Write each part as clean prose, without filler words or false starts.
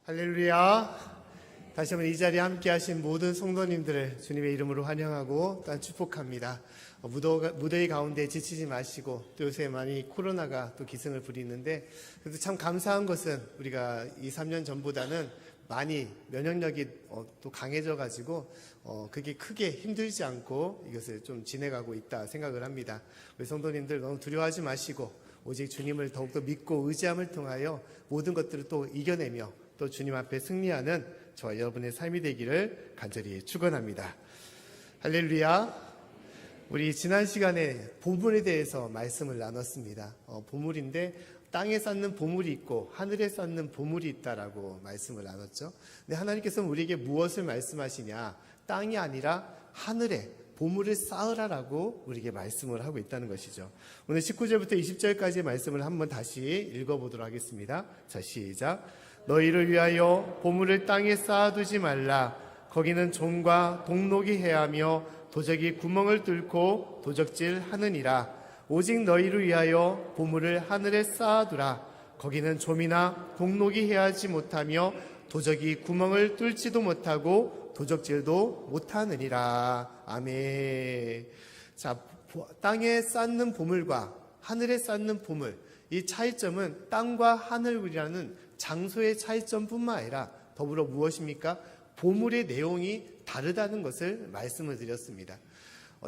할렐루야. 다시 한번 이 자리에 함께 하신 모든 성도님들을 주님의 이름으로 환영하고 또한 축복합니다. 무더위 가운데 지치지 마시고, 또 요새 많이 코로나가 또 기승을 부리는데, 그래도 참 감사한 것은 우리가 2, 3년 전보다는 많이 면역력이 또 강해져 가지고 그게 크게 힘들지 않고 이것을 좀 지내가고 있다 생각을 합니다. 우리 성도님들 너무 두려워하지 마시고 오직 주님을 더욱더 믿고 의지함을 통하여 모든 것들을 또 이겨내며 또 주님 앞에 승리하는 저와 여러분의 삶이 되기를 간절히 축원합니다. 할렐루야. 우리 지난 시간에 보물에 대해서 말씀을 나눴습니다. 보물인데 땅에 쌓는 보물이 있고 하늘에 쌓는 보물이 있다라고 말씀을 나눴죠. 근데 하나님께서는 우리에게 무엇을 말씀하시냐? 땅이 아니라 하늘에 보물을 쌓으라라고 우리에게 말씀을 하고 있다는 것이죠. 오늘 19절부터 20절까지의 말씀을 한번 다시 읽어보도록 하겠습니다. 자, 시작. 너희를 위하여 보물을 땅에 쌓아두지 말라. 거기는 종과 동록이 해하며 도적이 구멍을 뚫고 도적질 하느니라. 오직 너희를 위하여 보물을 하늘에 쌓아두라. 거기는 좀이나 동록이 해하지 못하며 도적이 구멍을 뚫지도 못하고 도적질도 못하느니라. 아멘. 자, 땅에 쌓는 보물과 하늘에 쌓는 보물, 이 차이점은 땅과 하늘이라는 장소의 차이점뿐만 아니라 더불어 무엇입니까? 보물의 내용이 다르다는 것을 말씀을 드렸습니다.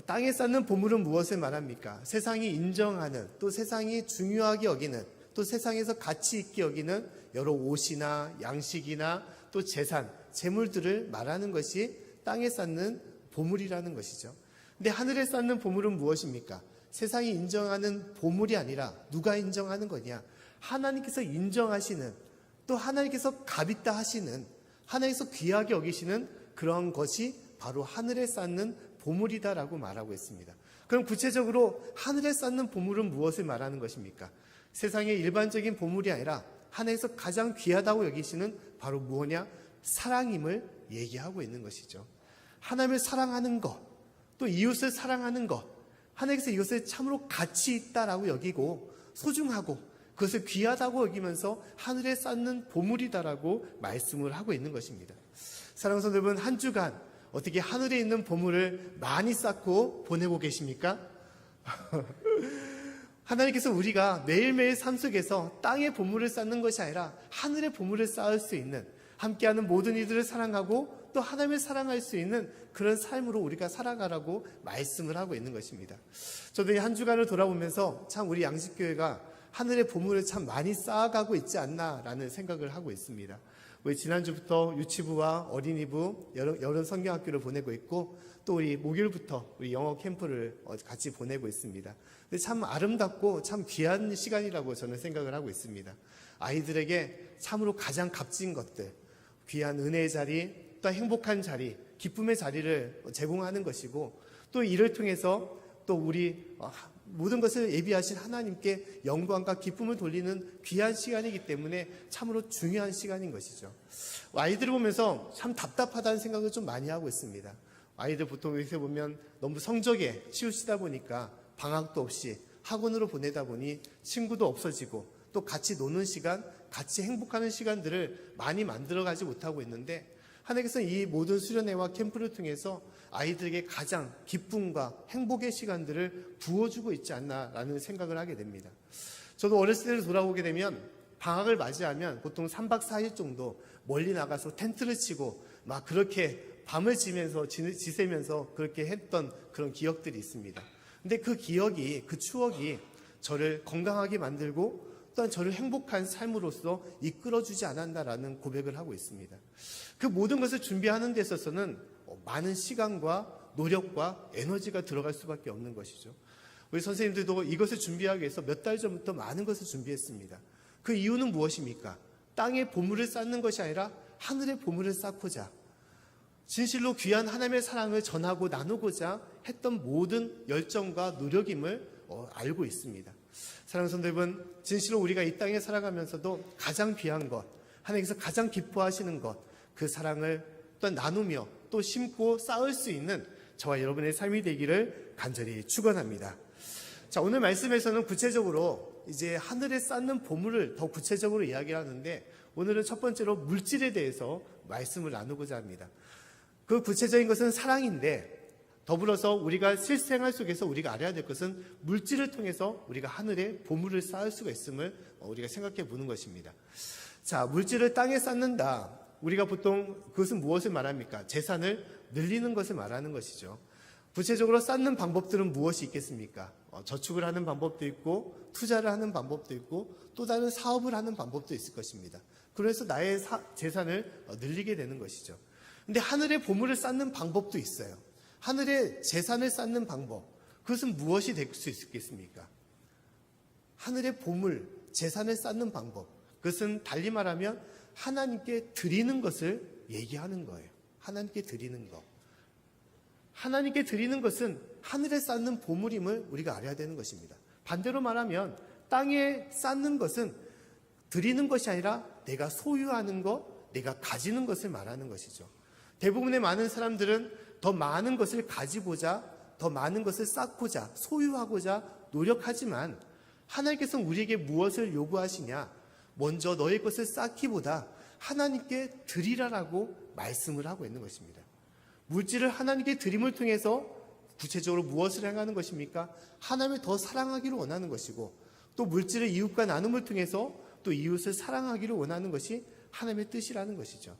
땅에 쌓는 보물은 무엇을 말합니까? 세상이 인정하는, 또 세상이 중요하게 여기는, 또 세상에서 가치 있게 여기는 여러 옷이나 양식이나 또 재산, 재물들을 말하는 것이 땅에 쌓는 보물이라는 것이죠. 근데 하늘에 쌓는 보물은 무엇입니까? 세상이 인정하는 보물이 아니라 누가 인정하는 거냐? 하나님께서 인정하시는, 또 하나님께서 값있다 하시는, 하나님께서 귀하게 여기시는 그런 것이 바로 하늘에 쌓는 보물이다라고 말하고 있습니다. 그럼 구체적으로 하늘에 쌓는 보물은 무엇을 말하는 것입니까? 세상의 일반적인 보물이 아니라 하나님께서 가장 귀하다고 여기시는 바로 무엇이냐? 사랑임을 얘기하고 있는 것이죠. 하나님을 사랑하는 것, 또 이웃을 사랑하는 것, 하나님께서 이것을 참으로 가치 있다라고 여기고 소중하고 그것을 귀하다고 여기면서 하늘에 쌓는 보물이다라고 말씀을 하고 있는 것입니다. 사랑하는 성도 여러분, 한 주간 어떻게 하늘에 있는 보물을 많이 쌓고 보내고 계십니까? 하나님께서 우리가 매일매일 삶 속에서 땅의 보물을 쌓는 것이 아니라 하늘의 보물을 쌓을 수 있는, 함께하는 모든 이들을 사랑하고 또 하나님을 사랑할 수 있는 그런 삶으로 우리가 살아가라고 말씀을 하고 있는 것입니다. 저도 이 한 주간을 돌아보면서 참 우리 양식교회가 하늘의 보물을 참 많이 쌓아가고 있지 않나라는 생각을 하고 있습니다. 우리 지난주부터 유치부와 어린이부, 여름 성경학교를 보내고 있고, 또 우리 목요일부터 우리 영어 캠프를 같이 보내고 있습니다. 근데 참 아름답고 참 귀한 시간이라고 저는 생각을 하고 있습니다. 아이들에게 참으로 가장 값진 것들, 귀한 은혜의 자리, 또 행복한 자리, 기쁨의 자리를 제공하는 것이고, 또 이를 통해서 또 우리 모든 것을 예비하신 하나님께 영광과 기쁨을 돌리는 귀한 시간이기 때문에 참으로 중요한 시간인 것이죠. 아이들을 보면서 참 답답하다는 생각을 좀 많이 하고 있습니다. 아이들 보통 이렇게 보면 너무 성적에 치우치다 보니까 방학도 없이 학원으로 보내다 보니 친구도 없어지고 또 같이 노는 시간, 같이 행복하는 시간들을 많이 만들어가지 못하고 있는데, 하나님께서 이 모든 수련회와 캠프를 통해서 아이들에게 가장 기쁨과 행복의 시간들을 부어주고 있지 않나라는 생각을 하게 됩니다. 저도 어렸을 때를 돌아오게 되면 방학을 맞이하면 보통 3박 4일 정도 멀리 나가서 텐트를 치고 막 그렇게 밤을 지새면서 그렇게 했던 그런 기억들이 있습니다. 근데 그 기억이, 그 추억이 저를 건강하게 만들고 또한 저를 행복한 삶으로서 이끌어주지 않았나라는 고백을 하고 있습니다. 그 모든 것을 준비하는 데 있어서는 많은 시간과 노력과 에너지가 들어갈 수밖에 없는 것이죠. 우리 선생님들도 이것을 준비하기 위해서 몇 달 전부터 많은 것을 준비했습니다. 그 이유는 무엇입니까? 땅에 보물을 쌓는 것이 아니라 하늘의 보물을 쌓고자, 진실로 귀한 하나님의 사랑을 전하고 나누고자 했던 모든 열정과 노력임을 알고 있습니다. 사랑하는 성도 여러분, 진실로 우리가 이 땅에 살아가면서도 가장 귀한 것, 하나님께서 가장 기뻐하시는 것, 그 사랑을 또 나누며 또 심고 쌓을 수 있는 저와 여러분의 삶이 되기를 간절히 축원합니다. 자, 오늘 말씀에서는 구체적으로 이제 하늘에 쌓는 보물을 더 구체적으로 이야기하는데, 오늘은 첫 번째로 물질에 대해서 말씀을 나누고자 합니다. 그 구체적인 것은 사랑인데, 더불어서 우리가 실생활 속에서 우리가 알아야 될 것은 물질을 통해서 우리가 하늘에 보물을 쌓을 수가 있음을 우리가 생각해 보는 것입니다. 자, 물질을 땅에 쌓는다. 우리가 보통 그것은 무엇을 말합니까? 재산을 늘리는 것을 말하는 것이죠. 구체적으로 쌓는 방법들은 무엇이 있겠습니까? 저축을 하는 방법도 있고, 투자를 하는 방법도 있고, 또 다른 사업을 하는 방법도 있을 것입니다. 그래서 나의 재산을 늘리게 되는 것이죠. 근데 하늘에 보물을 쌓는 방법도 있어요. 하늘에 재산을 쌓는 방법, 그것은 무엇이 될 수 있겠습니까? 하늘의 보물, 재산을 쌓는 방법, 그것은 달리 말하면 하나님께 드리는 것을 얘기하는 거예요. 하나님께 드리는 것. 하나님께 드리는 것은 하늘에 쌓는 보물임을 우리가 알아야 되는 것입니다. 반대로 말하면 땅에 쌓는 것은 드리는 것이 아니라 내가 소유하는 것, 내가 가지는 것을 말하는 것이죠. 대부분의 많은 사람들은 더 많은 것을 가지고자, 더 많은 것을 쌓고자, 소유하고자 노력하지만 하나님께서는 우리에게 무엇을 요구하시냐? 먼저 너의 것을 쌓기보다 하나님께 드리라라고 말씀을 하고 있는 것입니다. 물질을 하나님께 드림을 통해서 구체적으로 무엇을 행하는 것입니까? 하나님을 더 사랑하기를 원하는 것이고, 또 물질을 이웃과 나눔을 통해서 또 이웃을 사랑하기를 원하는 것이 하나님의 뜻이라는 것이죠.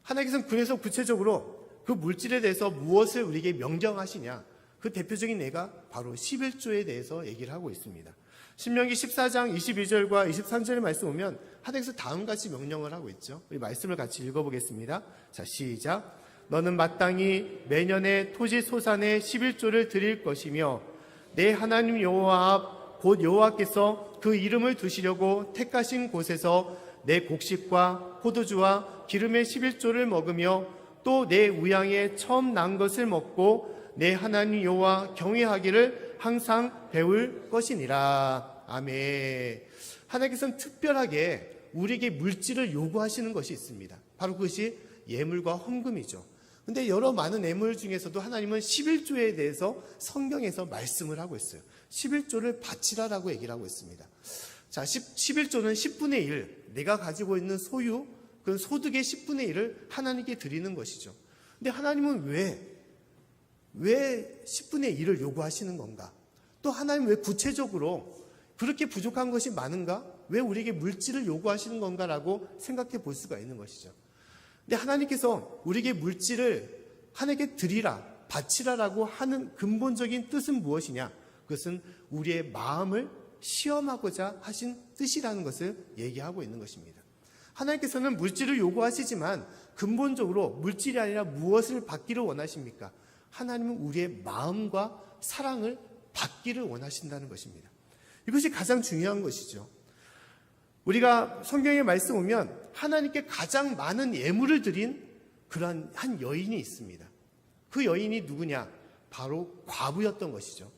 하나님께서는 그래서 구체적으로 그 물질에 대해서 무엇을 우리에게 명령하시냐, 그 대표적인 예가 바로 11조에 대해서 얘기를 하고 있습니다. 신명기 14장 22절과 23절의 말씀 보면 하나님께서 다음같이 명령을 하고 있죠. 우리 말씀을 같이 읽어보겠습니다. 자, 시작. 너는 마땅히 매년에 토지 소산의 11조를 드릴 것이며, 내 하나님 여호와 앞 곧 여호와께서 그 이름을 두시려고 택하신 곳에서 내 곡식과 포도주와 기름의 11조를 먹으며, 또 내 우양에 처음 난 것을 먹고 내 하나님 여호와 경외하기를 항상 배울 것이니라. 아멘. 하나님께서는 특별하게 우리에게 물질을 요구하시는 것이 있습니다. 바로 그것이 예물과 헌금이죠. 근데 여러 많은 예물 중에서도 하나님은 11조에 대해서 성경에서 말씀을 하고 있어요. 11조를 바치라라고 얘기를 하고 있습니다. 자, 11조는 10분의 1, 내가 가지고 있는 소유, 그 소득의 10분의 1을 하나님께 드리는 것이죠. 근데 하나님은 왜 10분의 1을 요구하시는 건가? 또 하나님 왜 구체적으로 그렇게 부족한 것이 많은가? 왜 우리에게 물질을 요구하시는 건가라고 생각해 볼 수가 있는 것이죠. 근데 하나님께서 우리에게 물질을 하나님께 드리라, 바치라라고 하는 근본적인 뜻은 무엇이냐? 그것은 우리의 마음을 시험하고자 하신 뜻이라는 것을 얘기하고 있는 것입니다. 하나님께서는 물질을 요구하시지만 근본적으로 물질이 아니라 무엇을 받기를 원하십니까? 하나님은 우리의 마음과 사랑을 받기를 원하신다는 것입니다. 이것이 가장 중요한 것이죠. 우리가 성경의 말씀 보면 하나님께 가장 많은 예물을 드린 그러한 한 여인이 있습니다. 그 여인이 누구냐? 바로 과부였던 것이죠.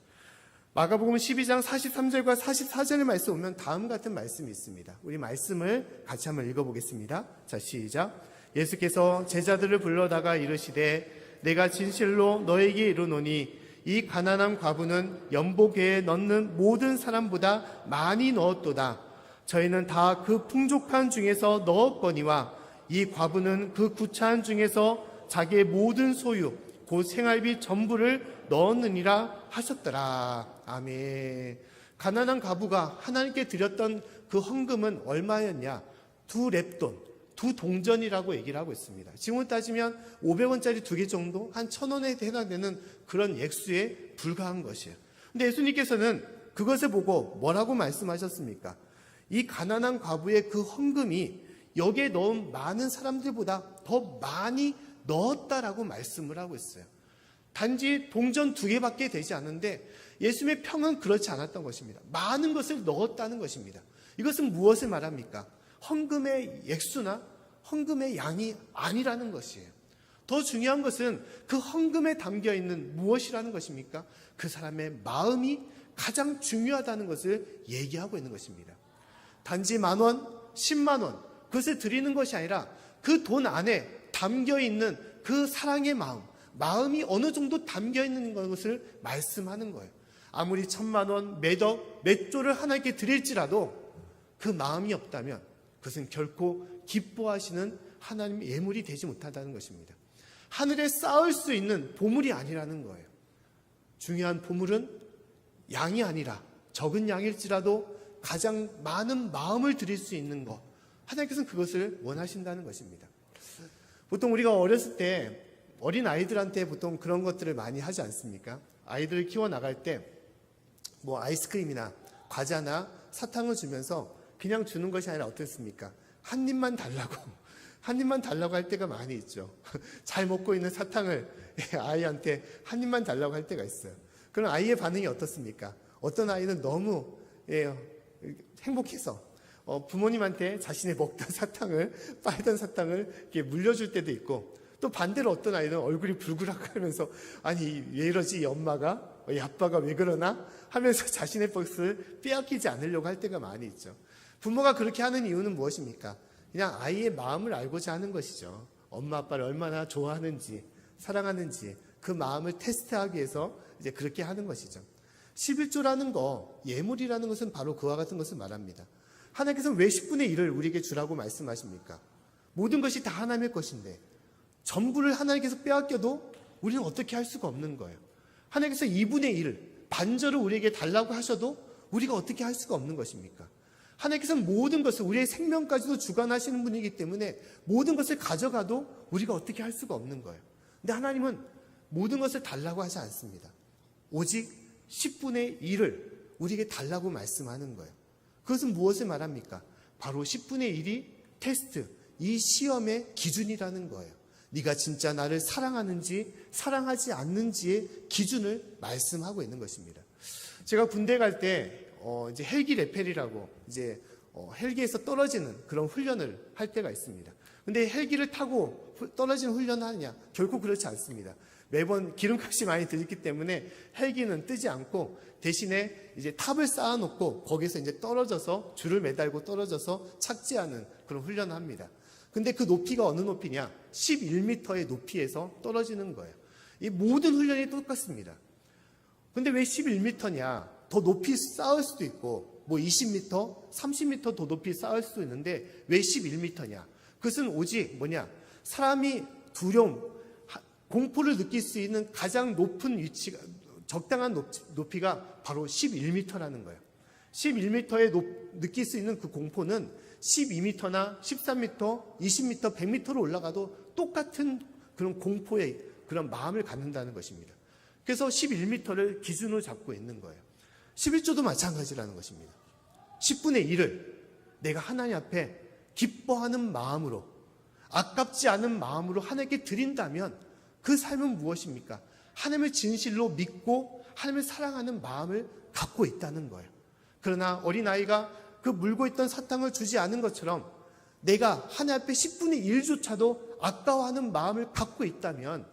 마가복음 12장 43절과 44절의 말씀 보면 다음 같은 말씀이 있습니다. 우리 말씀을 같이 한번 읽어보겠습니다. 자, 시작. 예수께서 제자들을 불러다가 이르시되 내가 진실로 너에게 이르노니 이 가난한 과부는 연복에 넣는 모든 사람보다 많이 넣었도다. 저희는 다 그 풍족한 중에서 넣었거니와 이 과부는 그 구차한 중에서 자기의 모든 소유 곧 생활비 전부를 넣었느니라 하셨더라. 아멘. 가난한 과부가 하나님께 드렸던 그 헌금은 얼마였냐? 2렙돈, 2동전이라고 얘기를 하고 있습니다. 지금으로 따지면 500원짜리 2개 정도, 한 1,000원에 해당되는 그런 액수에 불과한 것이에요. 근데 예수님께서는 그것을 보고 뭐라고 말씀하셨습니까? 이 가난한 과부의 그 헌금이 여기에 넣은 많은 사람들보다 더 많이 넣었다라고 말씀을 하고 있어요. 단지 동전 2개밖에 되지 않는데 예수님의 평은 그렇지 않았던 것입니다. 많은 것을 넣었다는 것입니다. 이것은 무엇을 말합니까? 헌금의 액수나 헌금의 양이 아니라는 것이에요. 더 중요한 것은 그 헌금에 담겨 있는 무엇이라는 것입니까? 그 사람의 마음이 가장 중요하다는 것을 얘기하고 있는 것입니다. 단지 10,000원, 100,000원 그것을 드리는 것이 아니라 그 돈 안에 담겨 있는 그 사랑의 마음이 어느 정도 담겨 있는 것을 말씀하는 거예요. 아무리 1,000만 원, 몇 조를 하나님께 드릴지라도 그 마음이 없다면 그것은 결코 기뻐하시는 하나님의 예물이 되지 못한다는 것입니다. 하늘에 쌓을 수 있는 보물이 아니라는 거예요. 중요한 보물은 양이 아니라 적은 양일지라도 가장 많은 마음을 드릴 수 있는 것, 하나님께서는 그것을 원하신다는 것입니다. 보통 우리가 어렸을 때 어린 아이들한테 보통 그런 것들을 많이 하지 않습니까? 아이들을 키워나갈 때 뭐 아이스크림이나 과자나 사탕을 주면서 그냥 주는 것이 아니라 어떻습니까? 한 입만 달라고 할 때가 많이 있죠. 잘 먹고 있는 사탕을 아이한테 한 입만 달라고 할 때가 있어요. 그럼 아이의 반응이 어떻습니까? 어떤 아이는 너무 행복해서 부모님한테 자신의 먹던 사탕을, 빨던 사탕을 이렇게 물려줄 때도 있고, 또 반대로 어떤 아이는 얼굴이 불그락하면서 아니 왜 이러지 이 엄마가, 이 아빠가 왜 그러나 하면서 자신의 것을 빼앗기지 않으려고 할 때가 많이 있죠. 부모가 그렇게 하는 이유는 무엇입니까? 그냥 아이의 마음을 알고자 하는 것이죠. 엄마 아빠를 얼마나 좋아하는지 사랑하는지 그 마음을 테스트하기 위해서 이제 그렇게 하는 것이죠. 11조라는 거, 예물이라는 것은 바로 그와 같은 것을 말합니다. 하나님께서는 왜 10분의 1을 우리에게 주라고 말씀하십니까? 모든 것이 다 하나님의 것인데 전부를 하나님께서 빼앗겨도 우리는 어떻게 할 수가 없는 거예요. 하나님께서 2분의 1, 반절을 우리에게 달라고 하셔도 우리가 어떻게 할 수가 없는 것입니까? 하나님께서는 모든 것을, 우리의 생명까지도 주관하시는 분이기 때문에 모든 것을 가져가도 우리가 어떻게 할 수가 없는 거예요. 근데 하나님은 모든 것을 달라고 하지 않습니다. 오직 10분의 1을 우리에게 달라고 말씀하는 거예요. 그것은 무엇을 말합니까? 바로 10분의 1이 테스트, 이 시험의 기준이라는 거예요. 네가 진짜 나를 사랑하는지 사랑하지 않는지의 기준을 말씀하고 있는 것입니다. 제가 군대 갈 때 이제 헬기 레펠이라고 이제 헬기에서 떨어지는 그런 훈련을 할 때가 있습니다. 근데 헬기를 타고 떨어지는 훈련을 하느냐? 결코 그렇지 않습니다. 매번 기름값이 많이 들기 때문에 헬기는 뜨지 않고 대신에 이제 탑을 쌓아놓고 거기서 이제 떨어져서 줄을 매달고 떨어져서 착지하는 그런 훈련을 합니다. 근데 그 높이가 어느 높이냐? 11m의 높이에서 떨어지는 거예요. 이 모든 훈련이 똑같습니다. 근데 왜 11m냐? 더 높이 쌓을 수도 있고 뭐 20m, 30m 더 높이 쌓을 수도 있는데 왜 11m냐? 그것은 오직 뭐냐? 사람이 두려움, 공포를 느낄 수 있는 가장 높은 위치가, 적당한 높이가 바로 11m라는 거예요. 11m에 느낄 수 있는 그 공포는 12m나 13m, 20m, 100m로 올라가도 똑같은 그런 공포의 그런 마음을 갖는다는 것입니다. 그래서 11m를 기준으로 잡고 있는 거예요. 11조도 마찬가지라는 것입니다. 10분의 1을 내가 하나님 앞에 기뻐하는 마음으로, 아깝지 않은 마음으로 하나님께 드린다면 그 삶은 무엇입니까? 하나님을 진실로 믿고 하나님을 사랑하는 마음을 갖고 있다는 거예요. 그러나 어린아이가 그 물고 있던 사탕을 주지 않은 것처럼 내가 하나님 앞에 10분의 1조차도 아까워하는 마음을 갖고 있다면,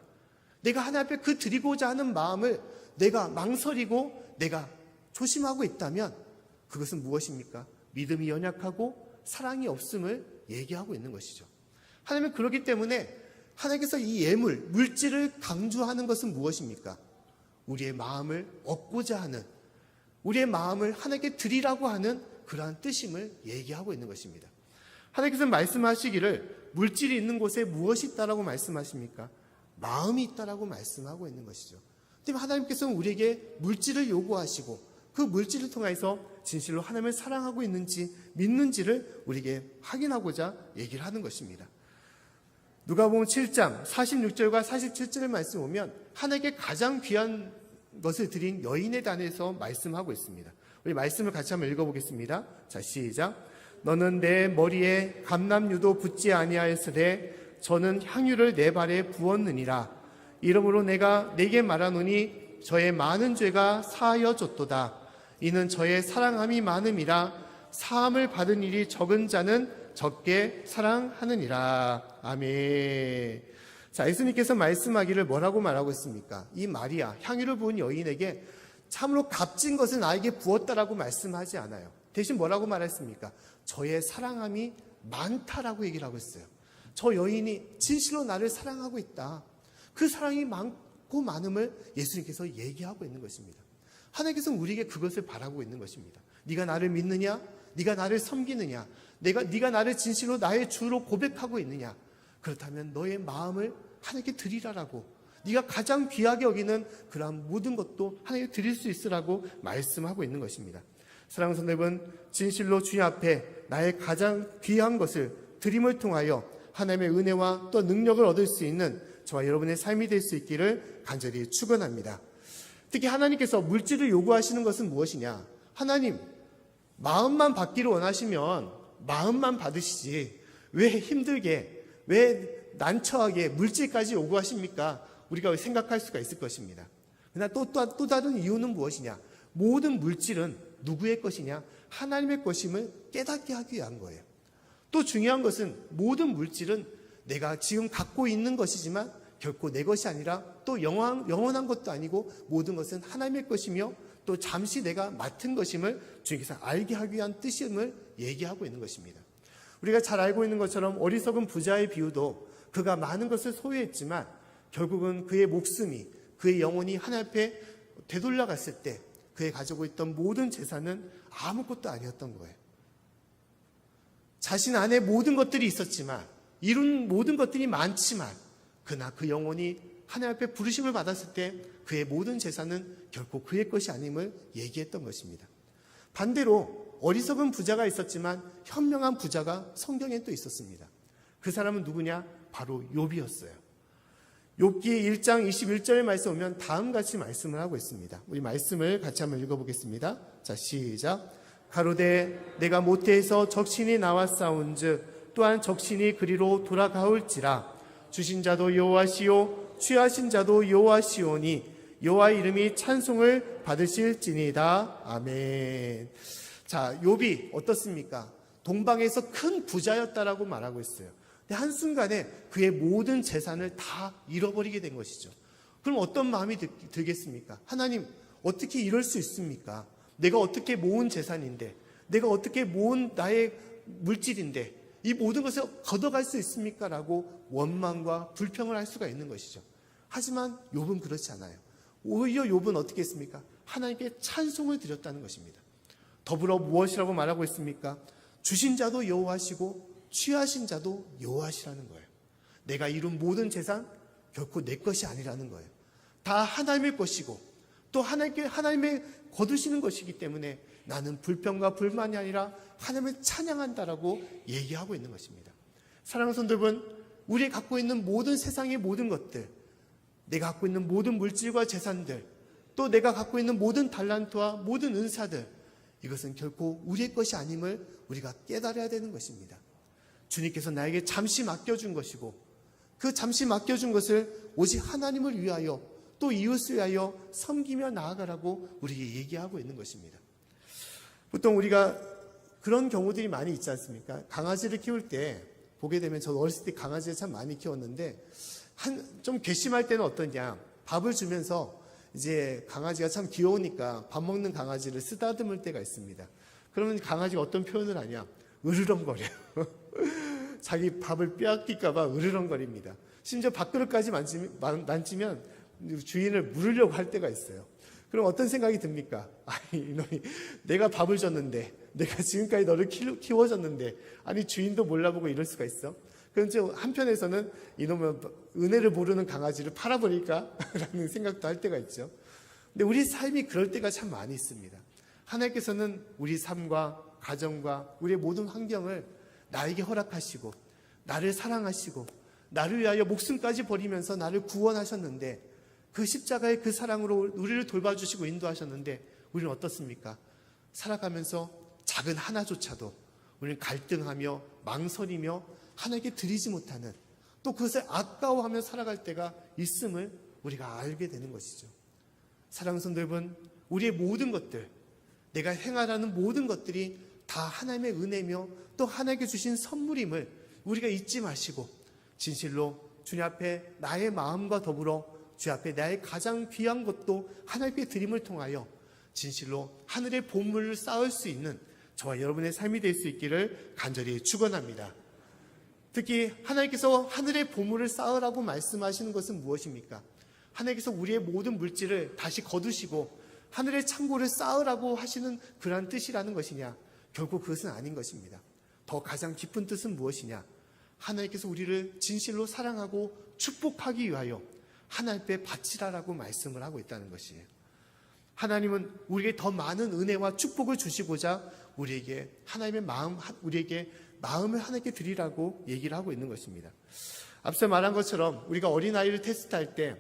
내가 하나님 앞에 그 드리고자 하는 마음을 내가 망설이고 내가 조심하고 있다면 그것은 무엇입니까? 믿음이 연약하고 사랑이 없음을 얘기하고 있는 것이죠. 하나님은 그렇기 때문에 하나님께서 이 예물, 물질을 강조하는 것은 무엇입니까? 우리의 마음을 얻고자 하는, 우리의 마음을 하나님께 드리라고 하는 그러한 뜻임을 얘기하고 있는 것입니다. 하나님께서 말씀하시기를 물질이 있는 곳에 무엇이 있다라고 말씀하십니까? 마음이 있다라고 말씀하고 있는 것이죠. 때문에 하나님께서는 우리에게 물질을 요구하시고 그 물질을 통해서 진실로 하나님을 사랑하고 있는지 믿는지를 우리에게 확인하고자 얘기를 하는 것입니다. 누가복음 7장 46절과 47절의 말씀 보면 하나님께 가장 귀한 것을 드린 여인에 대해서 말씀하고 있습니다. 우리 말씀을 같이 한번 읽어보겠습니다. 자, 시작. 너는 내 머리에 감람유도 붓지 아니하였으되 저는 향유를 내 발에 부었느니라. 이러므로 내가 네게 말하노니 저의 많은 죄가 사하여졌도다. 이는 저의 사랑함이 많음이라. 사함을 받은 일이 적은 자는 적게 사랑하느니라. 아멘. 자, 예수님께서 말씀하기를 뭐라고 말하고 있습니까? 이 마리아, 향유를 부은 여인에게 참으로 값진 것을 나에게 부었다라고 말씀하지 않아요. 대신 뭐라고 말했습니까? 저의 사랑함이 많다라고 얘기를 하고 있어요. 저 여인이 진실로 나를 사랑하고 있다. 그 사랑이 많고 많음을 예수님께서 얘기하고 있는 것입니다. 하나님께서 우리에게 그것을 바라고 있는 것입니다. 네가 나를 믿느냐? 네가 나를 섬기느냐? 네가 나를 진실로 나의 주로 고백하고 있느냐? 그렇다면 너의 마음을 하나님께 드리라라고, 네가 가장 귀하게 여기는 그러한 모든 것도 하나님께 드릴 수 있으라고 말씀하고 있는 것입니다. 사랑하는 성도 여러분, 진실로 주님 앞에 나의 가장 귀한 것을 드림을 통하여 하나님의 은혜와 또 능력을 얻을 수 있는 저와 여러분의 삶이 될 수 있기를 간절히 축원합니다. 특히 하나님께서 물질을 요구하시는 것은 무엇이냐? 하나님, 마음만 받기를 원하시면 마음만 받으시지 왜 힘들게, 왜 난처하게 물질까지 요구하십니까? 우리가 생각할 수가 있을 것입니다. 그러나 또 다른 이유는 무엇이냐? 모든 물질은 누구의 것이냐? 하나님의 것임을 깨닫게 하기 위한 거예요. 또 중요한 것은 모든 물질은 내가 지금 갖고 있는 것이지만 결코 내 것이 아니라 또 영원한 것도 아니고 모든 것은 하나님의 것이며 또 잠시 내가 맡은 것임을 주님께서 알게 하기 위한 뜻임을 얘기하고 있는 것입니다. 우리가 잘 알고 있는 것처럼 어리석은 부자의 비유도 그가 많은 것을 소유했지만 결국은 그의 목숨이, 그의 영혼이 하나님 앞에 되돌려갔을 때 그의 가지고 있던 모든 재산은 아무것도 아니었던 거예요. 자신 안에 모든 것들이 있었지만, 이룬 모든 것들이 많지만, 그러나 그 영혼이 하나님 앞에 부르심을 받았을 때 그의 모든 재산은 결코 그의 것이 아님을 얘기했던 것입니다. 반대로 어리석은 부자가 있었지만 현명한 부자가 성경에 또 있었습니다. 그 사람은 누구냐? 바로 욥이었어요. 욥기 1장 21절의 말씀 오면 다음같이 말씀을 하고 있습니다. 우리 말씀을 같이 한번 읽어보겠습니다. 자, 시작. 가로되 내가 모태에서 적신이 나왔사온즉 또한 적신이 그리로 돌아가올지라. 주신 자도 여호와시요 취하신 자도 여호와시오니 여호와 이름이 찬송을 받으실지니이다. 아멘. 자, 욥이 어떻습니까? 동방에서 큰 부자였다라고 말하고 있어요. 근데 한순간에 그의 모든 재산을 다 잃어버리게 된 것이죠. 그럼 어떤 마음이 들겠습니까? 하나님, 어떻게 이럴 수 있습니까? 내가 어떻게 모은 재산인데, 내가 어떻게 모은 나의 물질인데 이 모든 것을 걷어갈 수 있습니까? 라고 원망과 불평을 할 수가 있는 것이죠. 하지만 욥은 그렇지 않아요. 오히려 욥은 어떻게 했습니까? 하나님께 찬송을 드렸다는 것입니다. 더불어 무엇이라고 말하고 있습니까? 주신 자도 여호와시고 취하신 자도 여호와시라는 거예요. 내가 이룬 모든 재산 결코 내 것이 아니라는 거예요. 다 하나님의 것이고 또 하나님의 거두시는 것이기 때문에 나는 불평과 불만이 아니라 하나님을 찬양한다라고 얘기하고 있는 것입니다. 사랑하는 성도 여러분, 우리 갖고 있는 모든 세상의 모든 것들, 내가 갖고 있는 모든 물질과 재산들, 또 내가 갖고 있는 모든 달란트와 모든 은사들, 이것은 결코 우리의 것이 아님을 우리가 깨달아야 되는 것입니다. 주님께서 나에게 잠시 맡겨준 것이고 그 잠시 맡겨준 것을 오직 하나님을 위하여 또 이웃을 위하여 섬기며 나아가라고 우리에게 얘기하고 있는 것입니다. 보통 우리가 그런 경우들이 많이 있지 않습니까? 강아지를 키울 때 보게 되면 저도 어렸을 때 강아지를 참 많이 키웠는데 좀 괘씸할 때는 어떠냐? 밥을 주면서 이제 강아지가 참 귀여우니까 밥 먹는 강아지를 쓰다듬을 때가 있습니다. 그러면 강아지가 어떤 표현을 하냐? 으르렁거려요. 자기 밥을 빼앗길까 봐 으르렁거립니다. 심지어 밥그릇까지 만지면 주인을 물으려고 할 때가 있어요. 그럼 어떤 생각이 듭니까? 아니, 이놈이 내가 밥을 줬는데, 내가 지금까지 너를 키워줬는데, 아니 주인도 몰라보고 이럴 수가 있어? 그런데 한편에서는 이놈은 은혜를 모르는 강아지를 팔아버릴까? 라는 생각도 할 때가 있죠. 근데 우리 삶이 그럴 때가 참 많이 있습니다. 하나님께서는 우리 삶과 가정과 우리의 모든 환경을 나에게 허락하시고 나를 사랑하시고 나를 위하여 목숨까지 버리면서 나를 구원하셨는데 그 십자가의 그 사랑으로 우리를 돌봐주시고 인도하셨는데 우리는 어떻습니까? 살아가면서 작은 하나조차도 우리는 갈등하며 망설이며 하나님께 드리지 못하는 또 그것을 아까워하며 살아갈 때가 있음을 우리가 알게 되는 것이죠. 사랑하는 성도 여러분, 우리의 모든 것들, 내가 행하라는 모든 것들이 다 하나님의 은혜며 또 하나님께 주신 선물임을 우리가 잊지 마시고 진실로 주님 앞에 나의 마음과 더불어 주 앞에 나의 가장 귀한 것도 하나님께 드림을 통하여 진실로 하늘의 보물을 쌓을 수 있는 저와 여러분의 삶이 될 수 있기를 간절히 축원합니다. 특히 하나님께서 하늘의 보물을 쌓으라고 말씀하시는 것은 무엇입니까? 하나님께서 우리의 모든 물질을 다시 거두시고 하늘의 창고를 쌓으라고 하시는 그러한 뜻이라는 것이냐? 결국 그것은 아닌 것입니다. 더 가장 깊은 뜻은 무엇이냐? 하나님께서 우리를 진실로 사랑하고 축복하기 위하여 하나님 앞에 바치라라고 말씀을 하고 있다는 것이에요. 하나님은 우리에게 더 많은 은혜와 축복을 주시고자 우리에게 하나님의 우리에게 마음을 하나님께 드리라고 얘기를 하고 있는 것입니다. 앞서 말한 것처럼 우리가 어린아이를 테스트할 때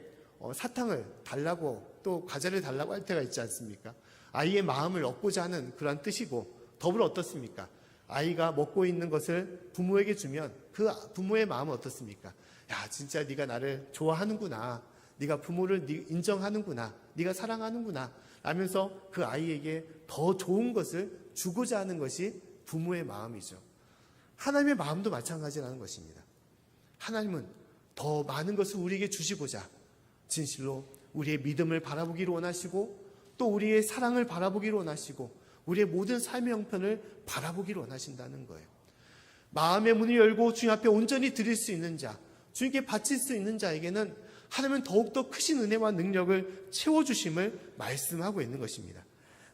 사탕을 달라고 또 과자를 달라고 할 때가 있지 않습니까? 아이의 마음을 얻고자 하는 그런 뜻이고, 더불어 어떻습니까? 아이가 먹고 있는 것을 부모에게 주면 그 부모의 마음은 어떻습니까? 야, 진짜 네가 나를 좋아하는구나, 네가 부모를 인정하는구나, 네가 사랑하는구나 라면서 그 아이에게 더 좋은 것을 주고자 하는 것이 부모의 마음이죠. 하나님의 마음도 마찬가지라는 것입니다. 하나님은 더 많은 것을 우리에게 주시고자 진실로 우리의 믿음을 바라보기를 원하시고, 또 우리의 사랑을 바라보기를 원하시고, 우리의 모든 삶의 형편을 바라보기를 원하신다는 거예요. 마음의 문을 열고 주님 앞에 온전히 드릴 수 있는 자, 주님께 바칠 수 있는 자에게는 하나님은 더욱더 크신 은혜와 능력을 채워주심을 말씀하고 있는 것입니다.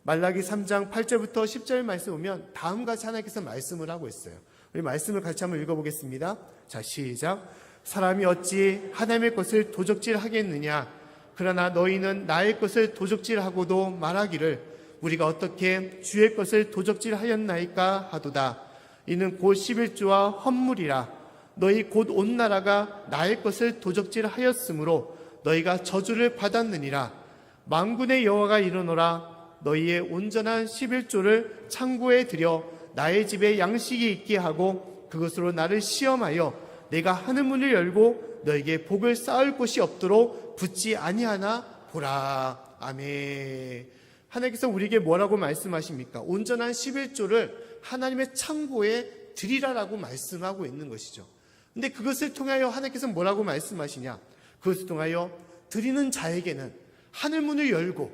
말라기 3장 8절부터 10절 말씀 보면 다음같이 하나님께서 말씀을 하고 있어요. 우리 말씀을 같이 한번 읽어보겠습니다. 자, 시작. 사람이 어찌 하나님의 것을 도적질하겠느냐? 그러나 너희는 나의 것을 도적질하고도 말하기를 우리가 어떻게 주의 것을 도적질하였나이까 하도다. 이는 곧 11조와 헌물이라. 너희 곧 온 나라가 나의 것을 도적질하였으므로 너희가 저주를 받았느니라. 만군의 여호와가 이르노라. 너희의 온전한 11조를 창고에 들여 나의 집에 양식이 있게 하고 그것으로 나를 시험하여 내가 하늘 문을 열고 너에게 복을 쌓을 곳이 없도록 붙지 아니하나 보라. 아멘. 하나님께서 우리에게 뭐라고 말씀하십니까? 온전한 11조를 하나님의 창고에 드리라라고 말씀하고 있는 것이죠. 근데 그것을 통하여 하나님께서 뭐라고 말씀하시냐? 그것을 통하여 드리는 자에게는 하늘 문을 열고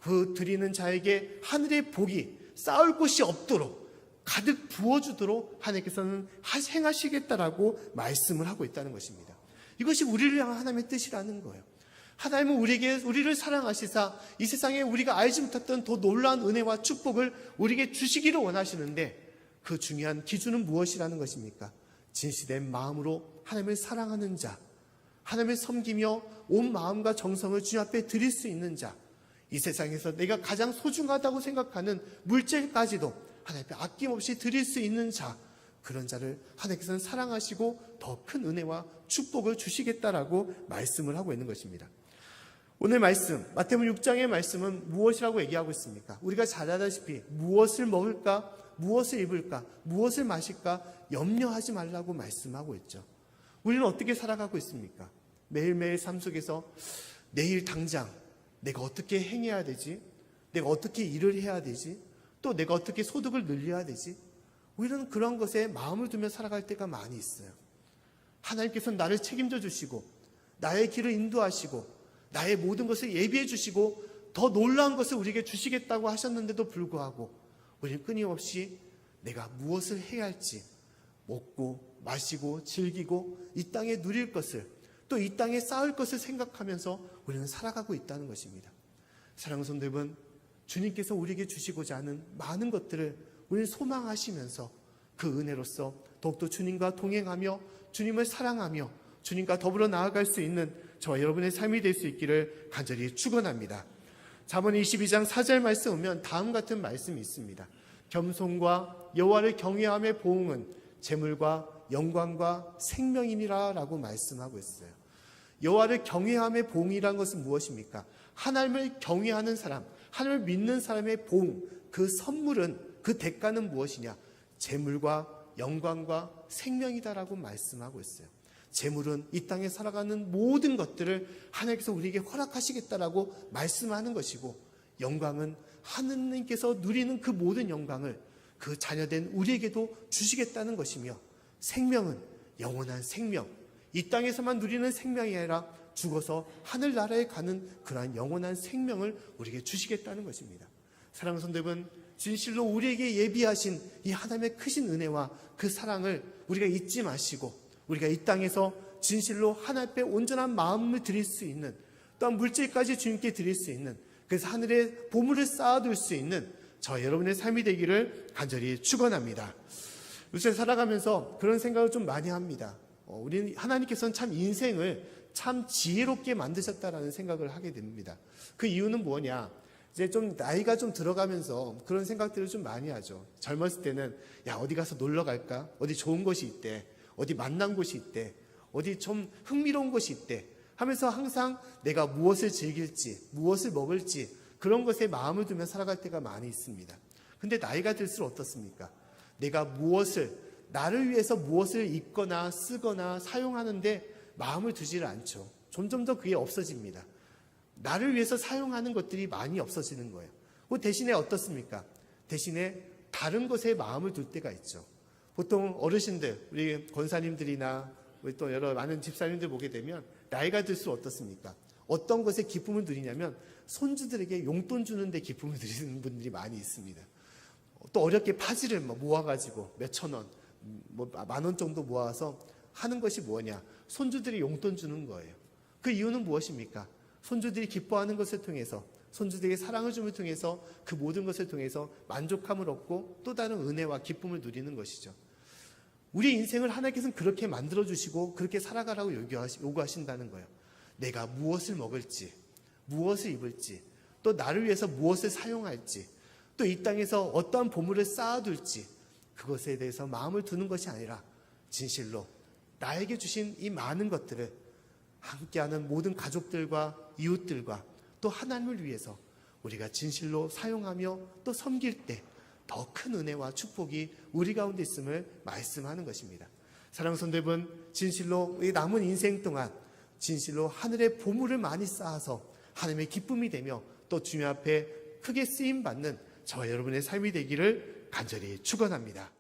그 드리는 자에게 하늘의 복이 쌓을 곳이 없도록 가득 부어주도록 하나님께서는 행하시겠다라고 말씀을 하고 있다는 것입니다. 이것이 우리를 향한 하나님의 뜻이라는 거예요. 하나님은 우리를 사랑하시사 이 세상에 우리가 알지 못했던 더 놀라운 은혜와 축복을 우리에게 주시기를 원하시는데, 그 중요한 기준은 무엇이라는 것입니까? 진실된 마음으로 하나님을 사랑하는 자, 하나님을 섬기며 온 마음과 정성을 주님 앞에 드릴 수 있는 자, 이 세상에서 내가 가장 소중하다고 생각하는 물질까지도 하나님 앞에 아낌없이 드릴 수 있는 자, 그런 자를 하나님께서는 사랑하시고 더 큰 은혜와 축복을 주시겠다라고 말씀을 하고 있는 것입니다. 오늘 말씀, 마태복음 6장의 말씀은 무엇이라고 얘기하고 있습니까? 우리가 잘 알다시피 무엇을 먹을까, 무엇을 입을까, 무엇을 마실까 염려하지 말라고 말씀하고 있죠. 우리는 어떻게 살아가고 있습니까? 매일매일 삶 속에서 내일 당장 내가 어떻게 행해야 되지? 내가 어떻게 일을 해야 되지? 또 내가 어떻게 소득을 늘려야 되지? 우리는 그런 것에 마음을 두며 살아갈 때가 많이 있어요. 하나님께서는 나를 책임져 주시고 나의 길을 인도하시고 나의 모든 것을 예비해 주시고 더 놀라운 것을 우리에게 주시겠다고 하셨는데도 불구하고 우리는 끊임없이 내가 무엇을 해야 할지, 먹고 마시고 즐기고 이 땅에 누릴 것을, 또 이 땅에 쌓을 것을 생각하면서 우리는 살아가고 있다는 것입니다. 사랑하는 성도 여러분, 주님께서 우리에게 주시고자 하는 많은 것들을 우리는 소망하시면서 그 은혜로서 더욱더 주님과 동행하며 주님을 사랑하며 주님과 더불어 나아갈 수 있는 저와 여러분의 삶이 될 수 있기를 간절히 축원합니다. 잠언 22장 4절 말씀 보면 다음 같은 말씀이 있습니다. 겸손과 여호와를 경외함의 보응은 재물과 영광과 생명이니라 라고 말씀하고 있어요. 여호와를 경외함의 보응이라는 것은 무엇입니까? 하나님을 경외하는 사람, 하나님을 믿는 사람의 보응, 그 선물은, 그 대가는 무엇이냐? 재물과 영광과 생명이다라고 말씀하고 있어요. 재물은 이 땅에 살아가는 모든 것들을 하나님께서 우리에게 허락하시겠다라고 말씀하는 것이고, 영광은 하느님께서 누리는 그 모든 영광을 그 자녀된 우리에게도 주시겠다는 것이며, 생명은 영원한 생명, 이 땅에서만 누리는 생명이 아니라 죽어서 하늘나라에 가는 그러한 영원한 생명을 우리에게 주시겠다는 것입니다. 사랑하는 성도 여러분, 진실로 우리에게 예비하신 이 하나님의 크신 은혜와 그 사랑을 우리가 잊지 마시고, 우리가 이 땅에서 진실로 하나님 앞에 온전한 마음을 드릴 수 있는, 또한 물질까지 주님께 드릴 수 있는 그래서 하늘에 보물을 쌓아둘 수 있는 저 여러분의 삶이 되기를 간절히 축원합니다. 요새 살아가면서 그런 생각을 좀 많이 합니다. 우리는 하나님께서는 참 인생을 참 지혜롭게 만드셨다라는 생각을 하게 됩니다. 그 이유는 뭐냐? 이제 좀 나이가 좀 들어가면서 그런 생각들을 좀 많이 하죠. 젊었을 때는 야, 어디 가서 놀러 갈까? 어디 좋은 곳이 있대. 어디 만난 곳이 있대. 어디 좀 흥미로운 곳이 있대. 하면서 항상 내가 무엇을 즐길지, 무엇을 먹을지 그런 것에 마음을 두며 살아갈 때가 많이 있습니다. 근데 나이가 들수록 어떻습니까? 내가 무엇을, 나를 위해서 무엇을 입거나 쓰거나 사용하는데 마음을 두지를 않죠. 점점 더 그게 없어집니다. 나를 위해서 사용하는 것들이 많이 없어지는 거예요. 그 대신에 어떻습니까? 대신에 다른 것에 마음을 둘 때가 있죠. 보통 어르신들, 우리 권사님들이나 우리 또 여러 많은 집사님들 보게 되면 나이가 들수록 어떻습니까? 어떤 것에 기쁨을 누리냐면 손주들에게 용돈 주는데 기쁨을 누리는 분들이 많이 있습니다. 또 어렵게 파지를 모아가지고 몇천 원, 만 원 정도 모아서 하는 것이 뭐냐? 손주들이 용돈 주는 거예요. 그 이유는 무엇입니까? 손주들이 기뻐하는 것을 통해서, 손주들에게 사랑을 줌을 통해서 그 모든 것을 통해서 만족함을 얻고 또 다른 은혜와 기쁨을 누리는 것이죠. 우리 인생을 하나님께서는 그렇게 만들어주시고 그렇게 살아가라고 요구하신다는 거예요. 내가 무엇을 먹을지, 무엇을 입을지, 또 나를 위해서 무엇을 사용할지, 또 이 땅에서 어떠한 보물을 쌓아둘지 그것에 대해서 마음을 두는 것이 아니라 진실로 나에게 주신 이 많은 것들을 함께하는 모든 가족들과 이웃들과 또 하나님을 위해서 우리가 진실로 사용하며 또 섬길 때 더 큰 은혜와 축복이 우리 가운데 있음을 말씀하는 것입니다. 사랑하는 성도 여러분, 진실로 이 남은 인생 동안 진실로 하늘의 보물을 많이 쌓아서 하나님의 기쁨이 되며 또 주님 앞에 크게 쓰임받는 저와 여러분의 삶이 되기를 간절히 축원합니다.